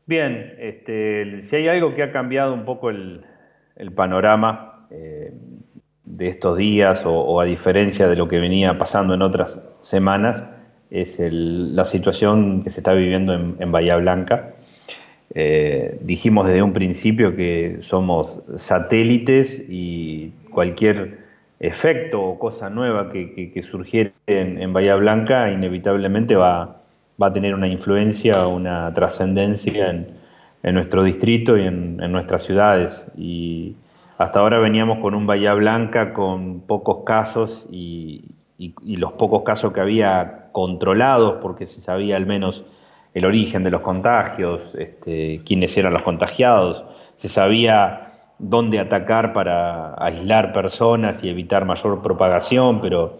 Bien, si hay algo que ha cambiado un poco el panorama de estos días o a diferencia de lo que venía pasando en otras semanas, es la situación que se está viviendo en Bahía Blanca. Dijimos desde un principio que somos satélites y cualquier efecto o cosa nueva que surgiera en Bahía Blanca inevitablemente va a tener una influencia, una trascendencia en nuestro distrito y en nuestras ciudades. Y hasta ahora veníamos con un Bahía Blanca con pocos casos y los pocos casos que había controlados, porque se sabía al menos el origen de los contagios, quiénes eran los contagiados, se sabía dónde atacar para aislar personas y evitar mayor propagación, pero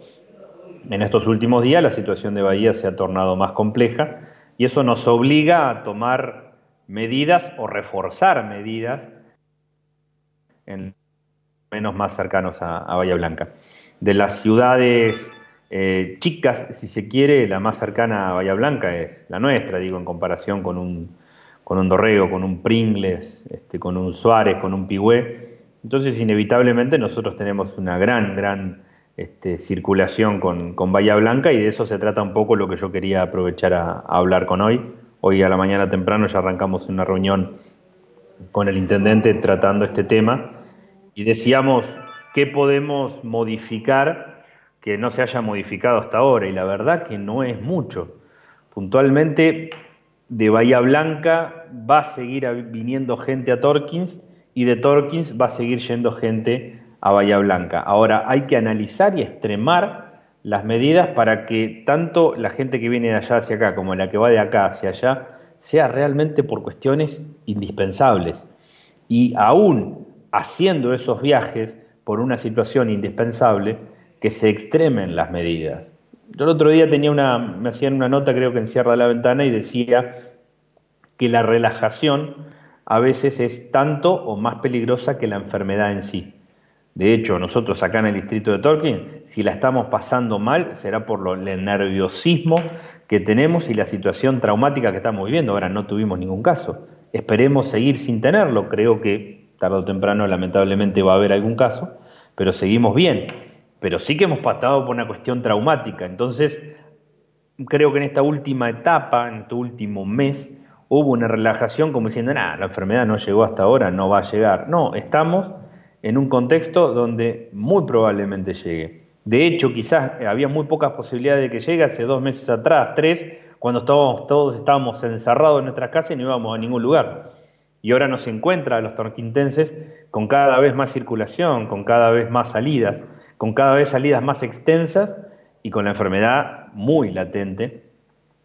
en estos últimos días la situación de Bahía se ha tornado más compleja y eso nos obliga a tomar medidas o reforzar medidas en menos más cercanos a Bahía Blanca. De las ciudades chicas, si se quiere, la más cercana a Bahía Blanca es la nuestra, digo, en comparación con un Dorrego, con un Pringles, con un Suárez, con un Pigüé. Entonces, inevitablemente, nosotros tenemos una gran circulación con Bahía Blanca y de eso se trata un poco lo que yo quería aprovechar a hablar con hoy. Hoy a la mañana temprano ya arrancamos una reunión con el intendente tratando este tema y decíamos qué podemos modificar que no se haya modificado hasta ahora y la verdad que no es mucho. Puntualmente de Bahía Blanca va a seguir viniendo gente a Torkins y de Torkins va a seguir yendo gente a Bahía Blanca. Ahora hay que analizar y extremar las medidas para que tanto la gente que viene de allá hacia acá como la que va de acá hacia allá sea realmente por cuestiones indispensables. Y aún haciendo esos viajes por una situación indispensable, que se extremen las medidas. Yo el otro día me hacían una nota, creo que en Sierra de la Ventana, y decía que la relajación a veces es tanto o más peligrosa que la enfermedad en sí. De hecho, nosotros acá en el distrito de Tolkien, si la estamos pasando mal, será por el nerviosismo que tenemos y la situación traumática que estamos viviendo. Ahora no tuvimos ningún caso. Esperemos seguir sin tenerlo. Creo que tarde o temprano, lamentablemente, va a haber algún caso, pero seguimos bien. Pero sí que hemos pasado por una cuestión traumática. Entonces, creo que en esta última etapa, en este último mes, hubo una relajación como diciendo, nada, la enfermedad no llegó hasta ahora, no va a llegar. No, estamos en un contexto donde muy probablemente llegue. De hecho, quizás había muy pocas posibilidades de que llegue hace 2 meses atrás, tres, cuando todos estábamos encerrados en nuestras casas y no íbamos a ningún lugar. Y ahora nos encuentra a los torquintenses con cada vez más circulación, con cada vez más salidas, con cada vez salidas más extensas y con la enfermedad muy latente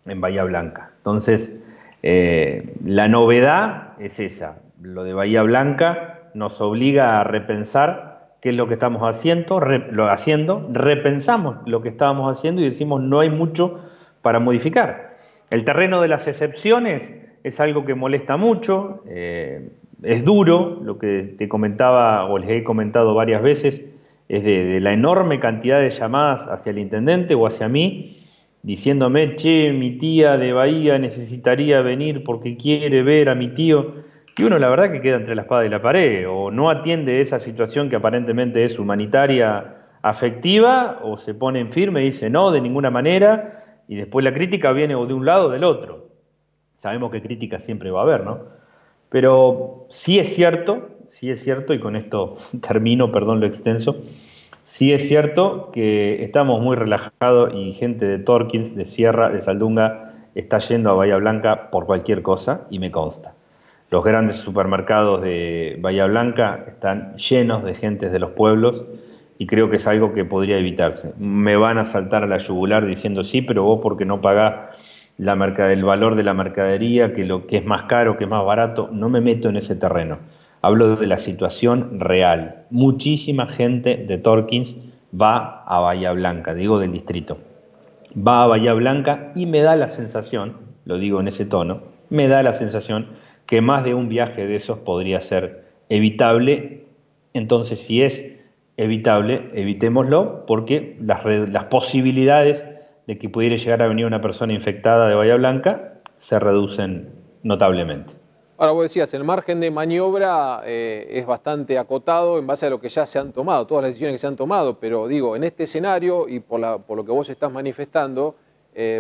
en Bahía Blanca. Entonces, la novedad es esa. Lo de Bahía Blanca nos obliga a repensar qué es lo que estamos haciendo, repensamos lo que estábamos haciendo y decimos no hay mucho para modificar. El terreno de las excepciones es algo que molesta mucho, es duro, lo que te comentaba o les he comentado varias veces, es de la enorme cantidad de llamadas hacia el intendente o hacia mí, diciéndome, che, mi tía de Bahía necesitaría venir porque quiere ver a mi tío. Y uno la verdad que queda entre la espada y la pared, o no atiende esa situación que aparentemente es humanitaria, afectiva, o se pone en firme y dice no, de ninguna manera, y después la crítica viene o de un lado o del otro. Sabemos que crítica siempre va a haber, ¿no? Pero sí es cierto, y con esto termino, perdón lo extenso, sí es cierto que estamos muy relajados y gente de Torkins, de Sierra, de Saldunga, está yendo a Bahía Blanca por cualquier cosa y me consta. Los grandes supermercados de Bahía Blanca están llenos de gentes de los pueblos y creo que es algo que podría evitarse. Me van a saltar a la yugular diciendo sí, pero vos porque no pagás el valor de la mercadería, que lo que es más caro, que es más barato, no me meto en ese terreno. Hablo de la situación real. Muchísima gente de Torkins va a Bahía Blanca, digo del distrito. Va a Bahía Blanca y me da la sensación, lo digo en ese tono, me da la sensación que más de un viaje de esos podría ser evitable. Entonces, si es evitable, evitémoslo, porque las posibilidades de que pudiera llegar a venir una persona infectada de Bahía Blanca se reducen notablemente. Ahora vos decías, el margen de maniobra es bastante acotado en base a lo que ya se han tomado, todas las decisiones que se han tomado, pero digo, en este escenario y por lo que vos estás manifestando,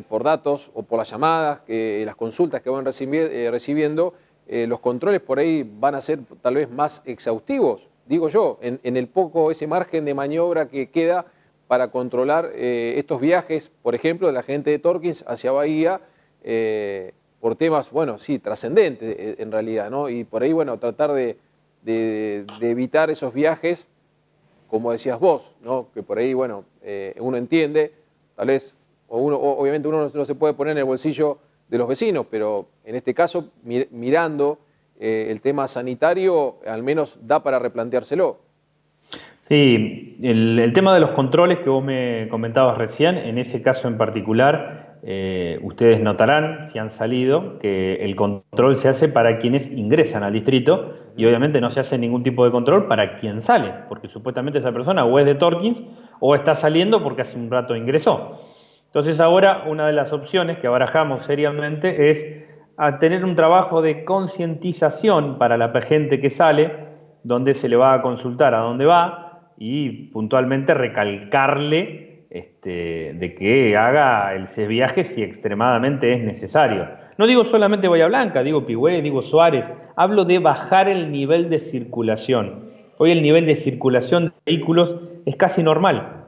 por datos o por las llamadas, las consultas que van recibiendo, los controles por ahí van a ser tal vez más exhaustivos, digo yo, en el poco ese margen de maniobra que queda para controlar estos viajes, por ejemplo, de la gente de Torkins hacia Bahía, por temas, bueno, sí, trascendentes en realidad, ¿no? Y por ahí, bueno, tratar de evitar esos viajes, como decías vos, ¿no? Que por ahí, bueno, uno entiende, tal vez, obviamente uno no se puede poner en el bolsillo de los vecinos, pero en este caso, mirando el tema sanitario, al menos da para replanteárselo. Sí, el tema de los controles que vos me comentabas recién, en ese caso en particular, ustedes notarán, si han salido, que el control se hace para quienes ingresan al distrito y Ujú. obviamente no se hace ningún tipo de control para quien sale, porque supuestamente esa persona o es de Torkins o está saliendo porque hace un rato ingresó. Entonces ahora una de las opciones que barajamos seriamente es a tener un trabajo de concientización para la gente que sale, donde se le va a consultar a dónde va y puntualmente recalcarle de que haga ese viaje si extremadamente es necesario. No digo solamente Bahía Blanca, digo Pigüé, digo Suárez, hablo de bajar el nivel de circulación. Hoy el nivel de circulación de vehículos es casi normal,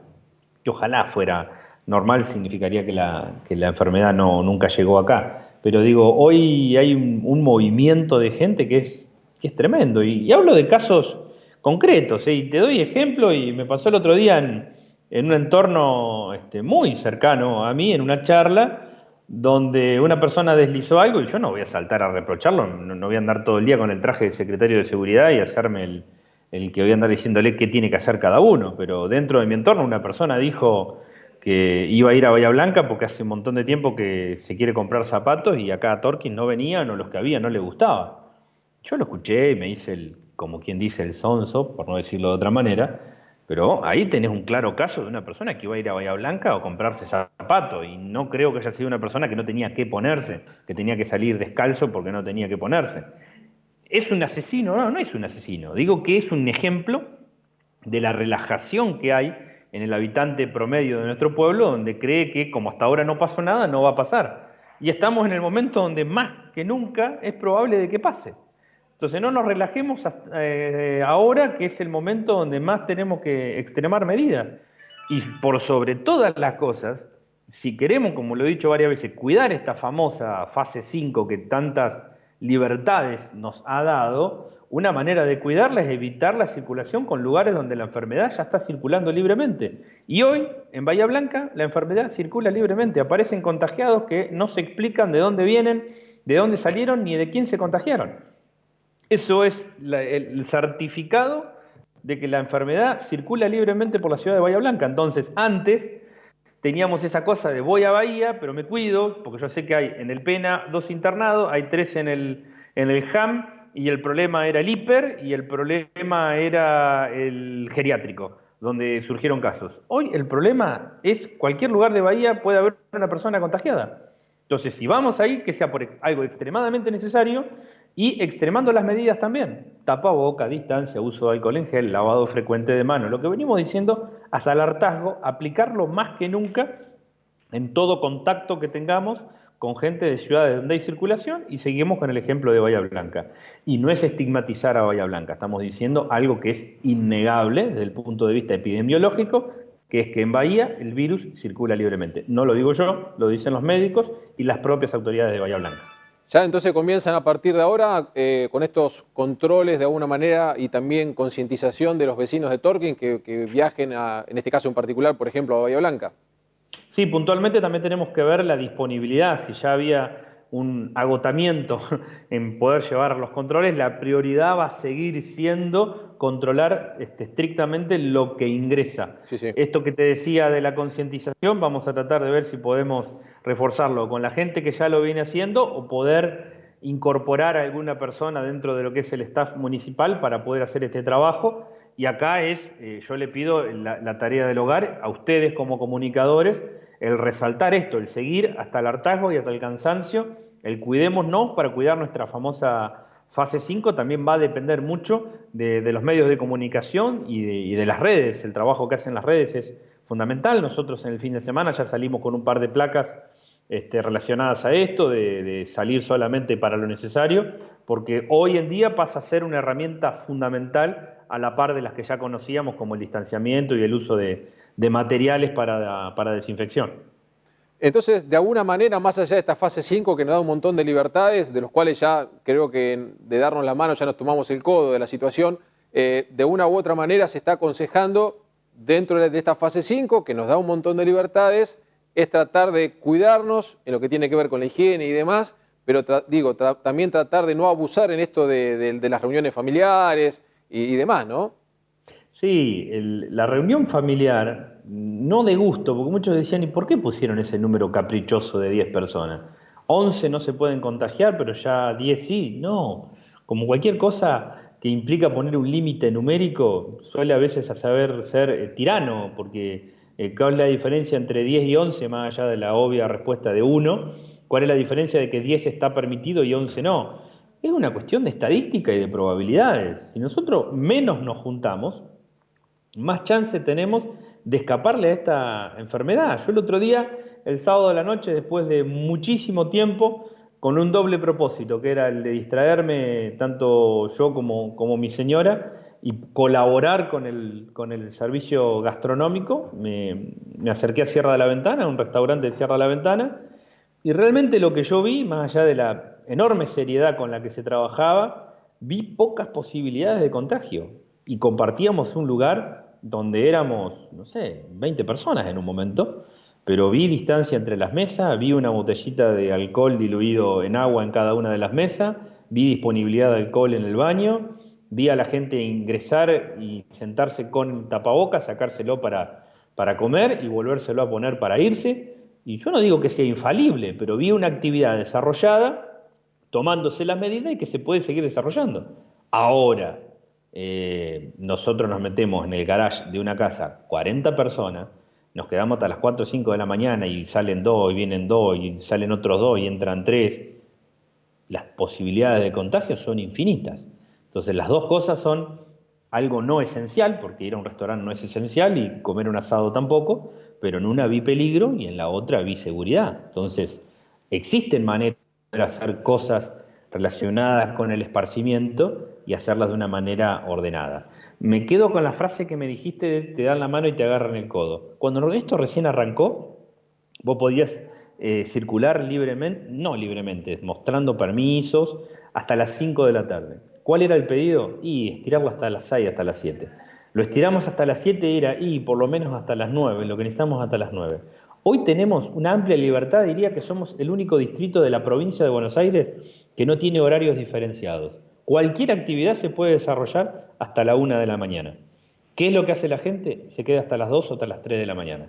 que ojalá fuera normal, significaría que la enfermedad nunca llegó acá. Pero digo, hoy hay un movimiento de gente que es tremendo. Y hablo de casos concretos, ¿eh? Y te doy ejemplo, y me pasó el otro día en un entorno muy cercano a mí, en una charla, donde una persona deslizó algo y yo no voy a saltar a reprocharlo, no voy a andar todo el día con el traje de secretario de seguridad y hacerme el que voy a andar diciéndole qué tiene que hacer cada uno, pero dentro de mi entorno una persona dijo que iba a ir a Bahía Blanca porque hace un montón de tiempo que se quiere comprar zapatos y acá a Torquín no venían o los que había no le gustaba. Yo lo escuché y me hice como quien dice, el sonso, por no decirlo de otra manera, pero ahí tenés un claro caso de una persona que iba a ir a Bahía Blanca a comprarse zapatos y no creo que haya sido una persona que no tenía que ponerse, que tenía que salir descalzo porque no tenía que ponerse. ¿Es un asesino? No, no es un asesino. Digo que es un ejemplo de la relajación que hay en el habitante promedio de nuestro pueblo, donde cree que como hasta ahora no pasó nada, no va a pasar. Y estamos en el momento donde más que nunca es probable de que pase. Entonces no nos relajemos ahora, que es el momento donde más tenemos que extremar medidas. Y por sobre todas las cosas, si queremos, como lo he dicho varias veces, cuidar esta famosa fase 5 que tantas libertades nos ha dado, una manera de cuidarla es evitar la circulación con lugares donde la enfermedad ya está circulando libremente. Y hoy, en Bahía Blanca, la enfermedad circula libremente. Aparecen contagiados que no se explican de dónde vienen, de dónde salieron ni de quién se contagiaron. Eso es el certificado de que la enfermedad circula libremente por la ciudad de Bahía Blanca. Entonces, antes teníamos esa cosa de voy a Bahía, pero me cuido, porque yo sé que hay en el Pena 2 internados, hay 3 en el JAM, y el problema era el hiper y el problema era el geriátrico, donde surgieron casos. Hoy el problema es cualquier lugar de Bahía puede haber una persona contagiada. Entonces, si vamos ahí, que sea por algo extremadamente necesario y extremando las medidas también. Tapaboca, distancia, uso de alcohol en gel, lavado frecuente de manos. Lo que venimos diciendo hasta el hartazgo, aplicarlo más que nunca en todo contacto que tengamos con gente de ciudades donde hay circulación y seguimos con el ejemplo de Bahía Blanca. Y no es estigmatizar a Bahía Blanca, estamos diciendo algo que es innegable desde el punto de vista epidemiológico, que es que en Bahía el virus circula libremente. No lo digo yo, lo dicen los médicos y las propias autoridades de Bahía Blanca. Ya entonces comienzan a partir de ahora con estos controles de alguna manera y también concientización de los vecinos de Torquín que viajen en este caso en particular, por ejemplo, a Bahía Blanca. Sí, puntualmente también tenemos que ver la disponibilidad, si ya había un agotamiento en poder llevar los controles, la prioridad va a seguir siendo controlar estrictamente lo que ingresa. Sí, sí. Esto que te decía de la concientización, vamos a tratar de ver si podemos reforzarlo con la gente que ya lo viene haciendo o poder incorporar a alguna persona dentro de lo que es el staff municipal para poder hacer este trabajo. Y acá yo le pido la tarea del hogar a ustedes como comunicadores, el resaltar esto, el seguir hasta el hartazgo y hasta el cansancio, el cuidémonos para cuidar nuestra famosa fase 5 también va a depender mucho de los medios de comunicación y de las redes. El trabajo que hacen las redes es fundamental. Nosotros en el fin de semana ya salimos con un par de placas relacionadas a esto, de salir solamente para lo necesario, porque hoy en día pasa a ser una herramienta fundamental a la par de las que ya conocíamos, como el distanciamiento y el uso de materiales para desinfección. Entonces, de alguna manera, más allá de esta fase 5 que nos da un montón de libertades, de los cuales ya creo que de darnos la mano ya nos tomamos el codo de la situación, de una u otra manera se está aconsejando dentro de esta fase 5, que nos da un montón de libertades, es tratar de cuidarnos en lo que tiene que ver con la higiene y demás, pero también tratar de no abusar en esto de las reuniones familiares y demás, ¿no? Sí, la reunión familiar, no de gusto, porque muchos decían, ¿y por qué pusieron ese número caprichoso de 10 personas? 11 no se pueden contagiar, pero ya 10 sí. No, como cualquier cosa que implica poner un límite numérico, suele a veces a saber ser tirano, porque ¿cuál es la diferencia entre 10 y 11, más allá de la obvia respuesta de uno? ¿Cuál es la diferencia de que 10 está permitido y 11 no? Es una cuestión de estadística y de probabilidades. Si nosotros menos nos juntamos, más chance tenemos de escaparle a esta enfermedad. Yo el otro día, el sábado de la noche, después de muchísimo tiempo, con un doble propósito, que era el de distraerme tanto yo como mi señora y colaborar con el servicio gastronómico, me acerqué a Sierra de la Ventana, a un restaurante de Sierra de la Ventana, y realmente lo que yo vi, más allá de la enorme seriedad con la que se trabajaba, vi pocas posibilidades de contagio. Y compartíamos un lugar donde éramos, no sé, 20 personas en un momento, pero vi distancia entre las mesas, vi una botellita de alcohol diluido en agua en cada una de las mesas, vi disponibilidad de alcohol en el baño, vi a la gente ingresar y sentarse con el tapabocas, sacárselo para comer y volvérselo a poner para irse. Y yo no digo que sea infalible, pero vi una actividad desarrollada, tomándose las medidas y que se puede seguir desarrollando. Ahora, nosotros nos metemos en el garage de una casa, 40 personas, nos quedamos hasta las 4 o 5 de la mañana y salen 2, y vienen 2, y salen otros 2 y entran 3. Las posibilidades de contagio son infinitas. Entonces las dos cosas son algo no esencial, porque ir a un restaurante no es esencial y comer un asado tampoco, pero en una vi peligro y en la otra vi seguridad. Entonces existen maneras de hacer cosas relacionadas con el esparcimiento y hacerlas de una manera ordenada. Me quedo con la frase que me dijiste, te dan la mano y te agarran el codo. Cuando esto recién arrancó, vos podías circular libremente, no libremente, mostrando permisos hasta las 5 de la tarde. ¿Cuál era el pedido? Y estirarlo hasta las 6, hasta las 7. Lo estiramos hasta las 7, era por lo menos hasta las 9, lo que necesitamos hasta las 9. Hoy tenemos una amplia libertad, diría que somos el único distrito de la provincia de Buenos Aires que no tiene horarios diferenciados. Cualquier actividad se puede desarrollar hasta la 1 de la mañana. ¿Qué es lo que hace la gente? Se queda hasta las 2 o hasta las 3 de la mañana.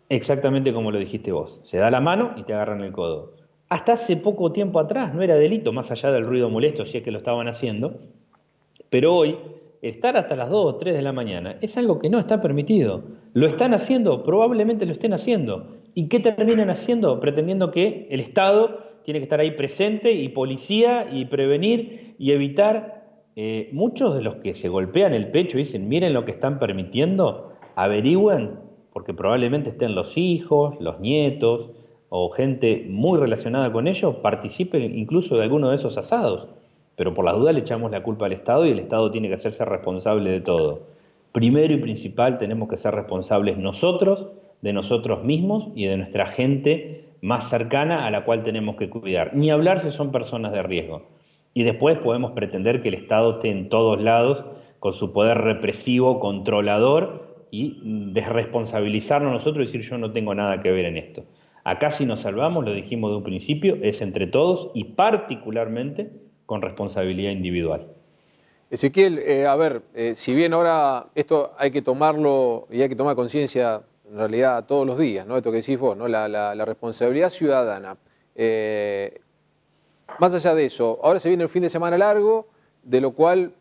Exactamente como lo dijiste vos. Se da la mano y te agarran el codo. Hasta hace poco tiempo atrás no era delito, más allá del ruido molesto, si es que lo estaban haciendo, pero hoy estar hasta las 2 o 3 de la mañana es algo que no está permitido. ¿Lo están haciendo? Probablemente lo estén haciendo. ¿Y qué terminan haciendo? Pretendiendo que el Estado tiene que estar ahí presente y policía y prevenir y evitar. Muchos de los que se golpean el pecho y dicen, miren lo que están permitiendo, averigüen, porque probablemente estén los hijos, los nietos o gente muy relacionada con ellos, participen incluso de alguno de esos asados. Pero por las dudas le echamos la culpa al Estado y el Estado tiene que hacerse responsable de todo. Primero y principal tenemos que ser responsables nosotros, de nosotros mismos y de nuestra gente más cercana a la cual tenemos que cuidar. Ni hablar si son personas de riesgo. Y después podemos pretender que el Estado esté en todos lados con su poder represivo, controlador y desresponsabilizarnos nosotros y decir yo no tengo nada que ver en esto. Acá si nos salvamos, lo dijimos de un principio, es entre todos y particularmente con responsabilidad individual. Ezequiel, si bien ahora esto hay que tomarlo y hay que tomar conciencia en realidad todos los días, ¿no? Esto que decís vos, ¿no? La responsabilidad ciudadana. Más allá de eso, ahora se viene el fin de semana largo, de lo cual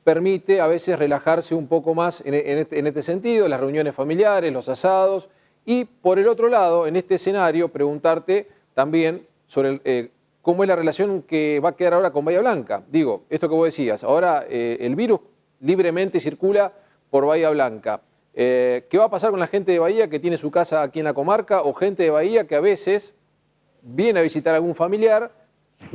permite a veces relajarse un poco más en este sentido, las reuniones familiares, los asados, y por el otro lado, en este escenario, preguntarte también sobre ¿cómo es la relación que va a quedar ahora con Bahía Blanca? Digo, esto que vos decías, ahora el virus libremente circula por Bahía Blanca. ¿Qué va a pasar con la gente de Bahía que tiene su casa aquí en la comarca o gente de Bahía que a veces viene a visitar a algún familiar,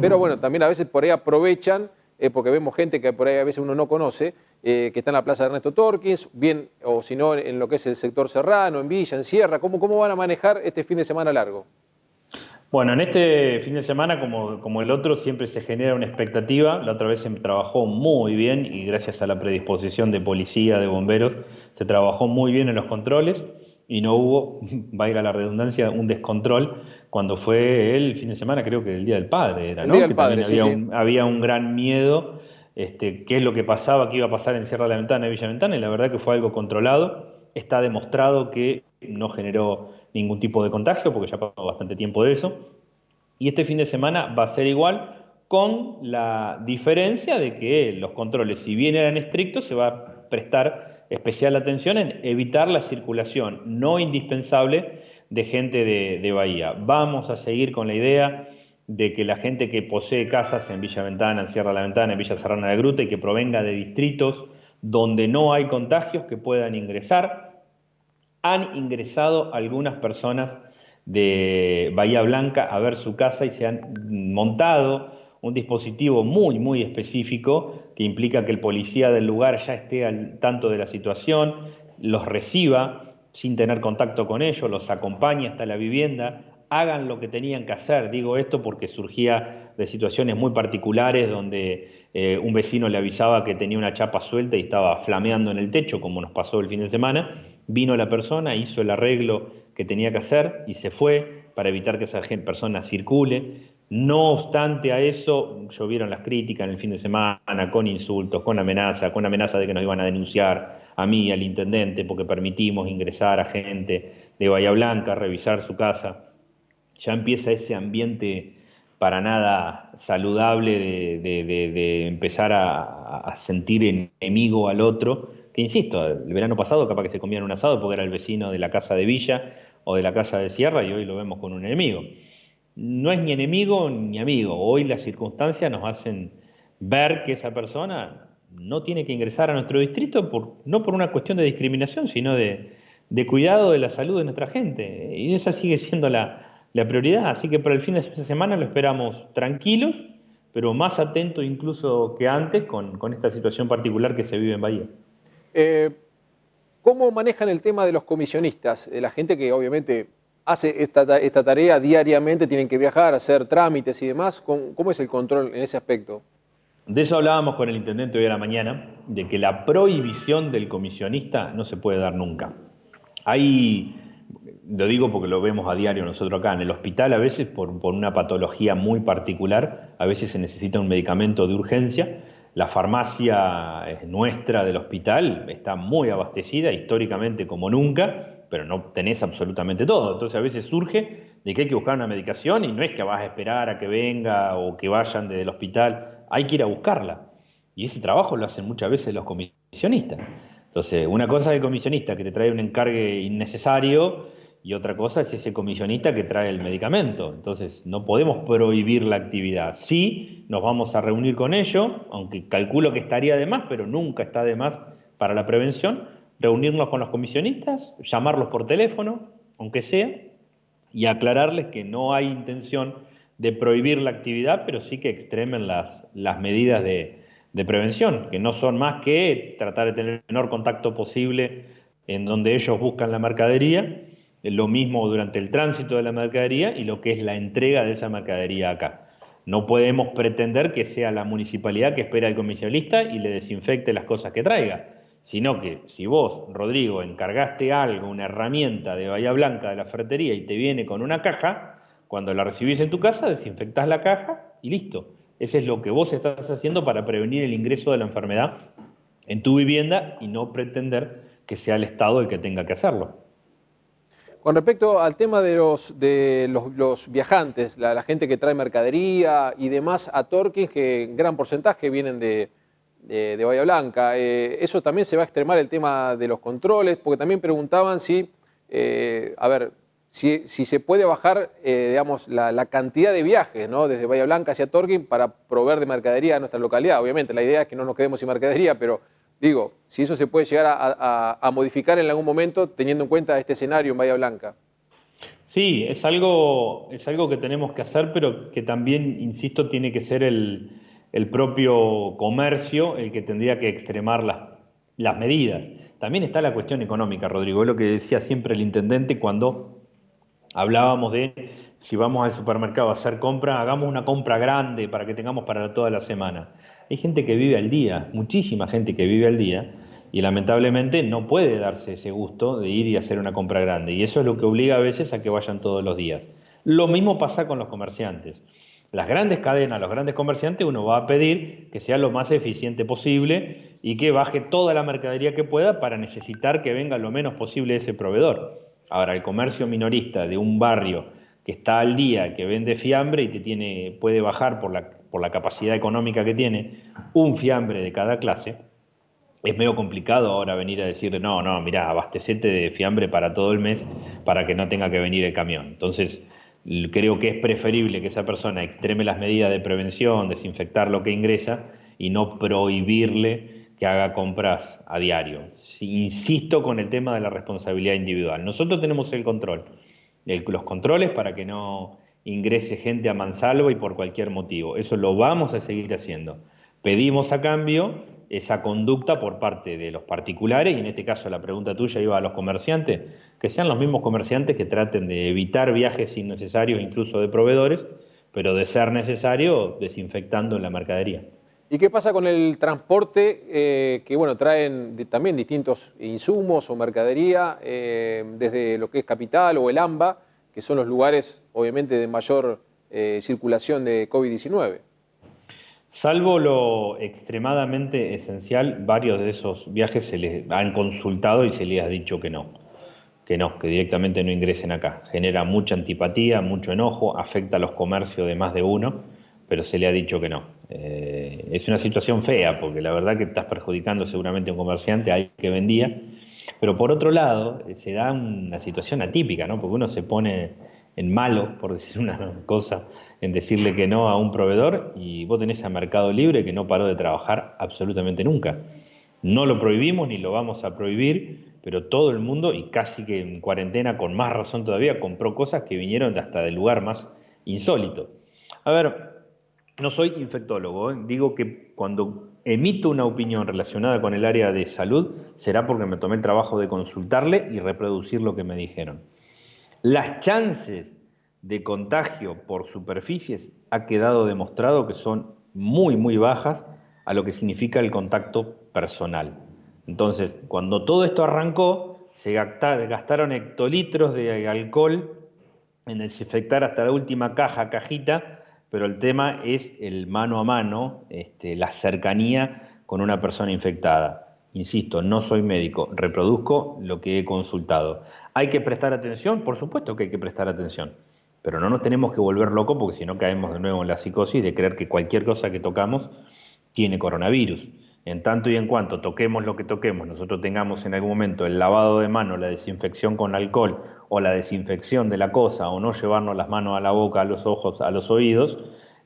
pero bueno, también a veces por ahí aprovechan, porque vemos gente que por ahí a veces uno no conoce, que está en la plaza de Ernesto Torkins, bien, o si no, en lo que es el sector serrano, en Villa, en Sierra? ¿Cómo van a manejar este fin de semana largo? Bueno, en este fin de semana, como el otro, siempre se genera una expectativa. La otra vez se trabajó muy bien y gracias a la predisposición de policía, de bomberos, se trabajó muy bien en los controles y no hubo, valga la redundancia, un descontrol cuando fue el fin de semana, creo que el Día del Padre era, El Día ¿no? del Que también Padre, sí, sí. había un gran miedo, qué es lo que pasaba, qué iba a pasar en Sierra de la Ventana y Villa Ventana, y la verdad que fue algo controlado. Está demostrado que no generó ningún tipo de contagio, porque ya pasó bastante tiempo de eso. Y este fin de semana va a ser igual, con la diferencia de que los controles, si bien eran estrictos, se va a prestar especial atención en evitar la circulación no indispensable de gente de Bahía. Vamos a seguir con la idea de que la gente que posee casas en Villa Ventana, en Sierra de la Ventana, en Villa Serrana de Gruta y que provenga de distritos donde no hay contagios, que puedan ingresar. Han ingresado algunas personas de Bahía Blanca a ver su casa y se han montado un dispositivo muy específico que implica que el policía del lugar ya esté al tanto de la situación, los reciba sin tener contacto con ellos, los acompañe hasta la vivienda, hagan lo que tenían que hacer. Digo esto porque surgía de situaciones muy particulares donde un vecino le avisaba que tenía una chapa suelta y estaba flameando en el techo, como nos pasó el fin de semana. Vino la persona, hizo el arreglo que tenía que hacer y se fue para evitar que esa persona circule. No obstante a eso, llovieron las críticas en el fin de semana con insultos, con amenaza de que nos iban a denunciar a mí, al intendente, porque permitimos ingresar a gente de Bahía Blanca, a revisar su casa. Ya empieza ese ambiente para nada saludable de empezar a sentir enemigo al otro, que insisto, el verano pasado capaz que se comían un asado porque era el vecino de la casa de Villa o de la casa de Sierra y hoy lo vemos con un enemigo. No es ni enemigo ni amigo, hoy las circunstancias nos hacen ver que esa persona no tiene que ingresar a nuestro distrito, no por una cuestión de discriminación, sino de cuidado de la salud de nuestra gente. Y esa sigue siendo la prioridad. Así que para el fin de semana lo esperamos tranquilos, pero más atentos incluso que antes con esta situación particular que se vive en Bahía. Eh, ¿Cómo manejan el tema de los comisionistas? La gente que obviamente hace esta tarea diariamente, tienen que viajar, hacer trámites y demás. ¿Cómo es el control en ese aspecto? De eso hablábamos con el intendente hoy a la mañana, de que la prohibición del comisionista no se puede dar nunca. Hay, lo digo porque lo vemos a diario nosotros acá, en el hospital a veces por una patología muy particular, a veces se necesita un medicamento de urgencia. La farmacia nuestra del hospital está muy abastecida, históricamente como nunca, pero no tenés absolutamente todo. Entonces a veces surge de que hay que buscar una medicación y no es que vas a esperar a que venga o que vayan desde el hospital, hay que ir a buscarla. Y ese trabajo lo hacen muchas veces los comisionistas. Entonces, una cosa es el comisionista que te trae un encargue innecesario y otra cosa es ese comisionista que trae el medicamento. Entonces, no podemos prohibir la actividad. Sí, nos vamos a reunir con ellos, aunque calculo que estaría de más, pero nunca está de más para la prevención, reunirnos con los comisionistas, llamarlos por teléfono, aunque sea, y aclararles que no hay intención de prohibir la actividad, pero sí que extremen las medidas de prevención, que no son más que tratar de tener el menor contacto posible en donde ellos buscan la mercadería, lo mismo durante el tránsito de la mercadería y lo que es la entrega de esa mercadería acá. No podemos pretender que sea la municipalidad que espera al comisionista y le desinfecte las cosas que traiga, sino que si vos, Rodrigo, encargaste algo, una herramienta de Bahía Blanca de la ferretería y te viene con una caja, cuando la recibís en tu casa, desinfectás la caja y listo. Ese es lo que vos estás haciendo para prevenir el ingreso de la enfermedad en tu vivienda y no pretender que sea el Estado el que tenga que hacerlo. Con respecto al tema de los viajantes, la gente que trae mercadería y demás a Torkins, que en gran porcentaje vienen de Bahía Blanca, eso también se va a extremar el tema de los controles, porque también preguntaban si, a ver, si se puede bajar, digamos, la cantidad de viajes, ¿no? Desde Bahía Blanca hacia Torquín para proveer de mercadería a nuestra localidad. Obviamente, la idea es que no nos quedemos sin mercadería, pero digo, si eso se puede llegar a modificar en algún momento teniendo en cuenta este escenario en Bahía Blanca. Sí, es algo que tenemos que hacer, pero que también, insisto, tiene que ser el propio comercio el que tendría que extremar las medidas. También está la cuestión económica, Rodrigo, es lo que decía siempre el intendente cuando hablábamos de si vamos al supermercado a hacer compra, hagamos una compra grande para que tengamos para toda la semana. Hay gente que vive al día, muchísima gente que vive al día, y lamentablemente no puede darse ese gusto de ir y hacer una compra grande. Y eso es lo que obliga a veces a que vayan todos los días. Lo mismo pasa con los comerciantes. Las grandes cadenas, los grandes comerciantes, uno va a pedir que sea lo más eficiente posible y que baje toda la mercadería que pueda para necesitar que venga lo menos posible ese proveedor. Ahora, el comercio minorista de un barrio que está al día, que vende fiambre y puede bajar por la capacidad económica que tiene, un fiambre de cada clase, es medio complicado ahora venir a decirle, no, no, mirá, abastecete de fiambre para todo el mes para que no tenga que venir el camión. Entonces, creo que es preferible que esa persona extreme las medidas de prevención, desinfectar lo que ingresa y no prohibirle que haga compras a diario. Insisto con el tema de la responsabilidad individual. Nosotros tenemos el control, los controles para que no ingrese gente a mansalva y por cualquier motivo. Eso lo vamos a seguir haciendo. Pedimos a cambio esa conducta por parte de los particulares, y en este caso la pregunta tuya iba a los comerciantes, que sean los mismos comerciantes que traten de evitar viajes innecesarios, incluso de proveedores, pero de ser necesario, desinfectando la mercadería. ¿Y qué pasa con el transporte que, bueno, traen también distintos insumos o mercadería desde lo que es Capital o el AMBA, que son los lugares, obviamente, de mayor circulación de COVID-19? Salvo lo extremadamente esencial, varios de esos viajes se les han consultado y se les ha dicho que no, que directamente no ingresen acá. Genera mucha antipatía, mucho enojo, afecta a los comercios de más de uno, pero se le ha dicho que no. Es una situación fea, porque la verdad que estás perjudicando seguramente a un comerciante, a alguien que vendía, pero por otro lado se da una situación atípica, ¿no? Porque uno se pone en malo, por decir una cosa, en decirle que no a un proveedor, y vos tenés a Mercado Libre que no paró de trabajar absolutamente nunca. No lo prohibimos ni lo vamos a prohibir, pero todo el mundo, y casi que en cuarentena con más razón todavía, compró cosas que vinieron hasta del lugar más insólito. A ver, no soy infectólogo, ¿eh? Digo que cuando emito una opinión relacionada con el área de salud, será porque me tomé el trabajo de consultarle y reproducir lo que me dijeron. Las chances de contagio por superficies ha quedado demostrado que son muy, muy bajas a lo que significa el contacto personal. Entonces, cuando todo esto arrancó, se gastaron hectolitros de alcohol en desinfectar hasta la última cajita, pero el tema es el mano a mano, la cercanía con una persona infectada. Insisto, no soy médico, reproduzco lo que he consultado. ¿Hay que prestar atención? Por supuesto que hay que prestar atención, pero no nos tenemos que volver locos porque si no caemos de nuevo en la psicosis de creer que cualquier cosa que tocamos tiene coronavirus. En tanto y en cuanto toquemos lo que toquemos, nosotros tengamos en algún momento el lavado de manos, la desinfección con alcohol o la desinfección de la cosa o no llevarnos las manos a la boca, a los ojos, a los oídos,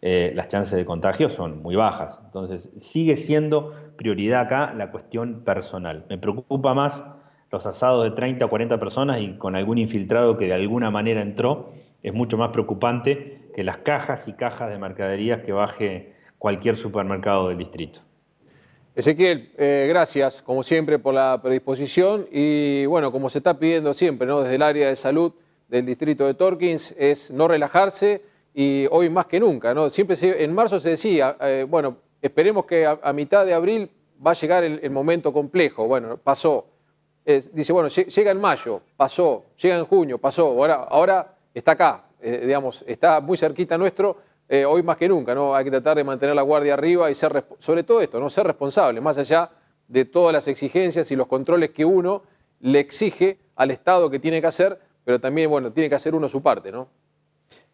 las chances de contagio son muy bajas. Entonces sigue siendo prioridad acá la cuestión personal. Me preocupa más los asados de 30 o 40 personas y con algún infiltrado que de alguna manera entró, es mucho más preocupante que las cajas y cajas de mercaderías que baje cualquier supermercado del distrito. Ezequiel, gracias como siempre por la predisposición y bueno, como se está pidiendo siempre, ¿no? Desde el área de salud del distrito de Torkins, es no relajarse y hoy más que nunca, ¿no? Siempre en marzo se decía, bueno, esperemos que a mitad de abril va a llegar el momento complejo. Bueno, pasó. Dice, bueno, llega en mayo, pasó, llega en junio, pasó, ahora está acá, digamos, está muy cerquita nuestro. Hoy más que nunca, ¿no? Hay que tratar de mantener la guardia arriba y ser, sobre todo esto, ¿no? Ser responsable, más allá de todas las exigencias y los controles que uno le exige al Estado que tiene que hacer, pero también, bueno, tiene que hacer uno su parte, ¿no?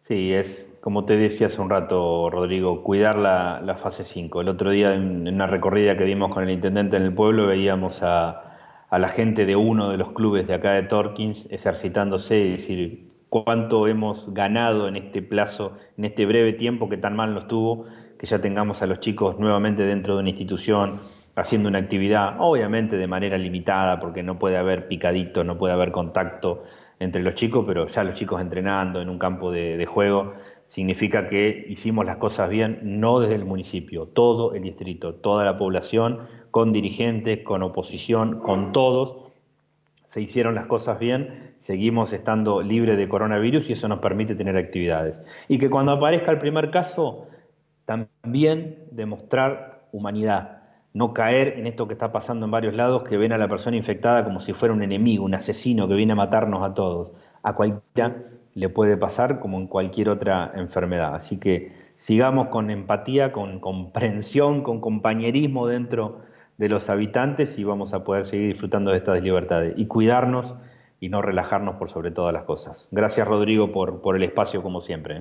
Sí, es como te decía hace un rato, Rodrigo, cuidar la fase 5. El otro día en una recorrida que dimos con el intendente en el pueblo veíamos a la gente de uno de los clubes de acá de Torkins ejercitándose y decir, cuánto hemos ganado en este plazo, en este breve tiempo que tan mal nos tuvo, que ya tengamos a los chicos nuevamente dentro de una institución, haciendo una actividad, obviamente de manera limitada, porque no puede haber picadito, no puede haber contacto entre los chicos, pero ya los chicos entrenando en un campo de juego, significa que hicimos las cosas bien, no desde el municipio, todo el distrito, toda la población, con dirigentes, con oposición, con todos, se hicieron las cosas bien, seguimos estando libres de coronavirus y eso nos permite tener actividades. Y que cuando aparezca el primer caso, también demostrar humanidad, no caer en esto que está pasando en varios lados, que ven a la persona infectada como si fuera un enemigo, un asesino que viene a matarnos a todos. A cualquiera le puede pasar como en cualquier otra enfermedad. Así que sigamos con empatía, con comprensión, con compañerismo dentro de los habitantes y vamos a poder seguir disfrutando de estas libertades y cuidarnos y no relajarnos por sobre todas las cosas. Gracias, Rodrigo, por el espacio como siempre.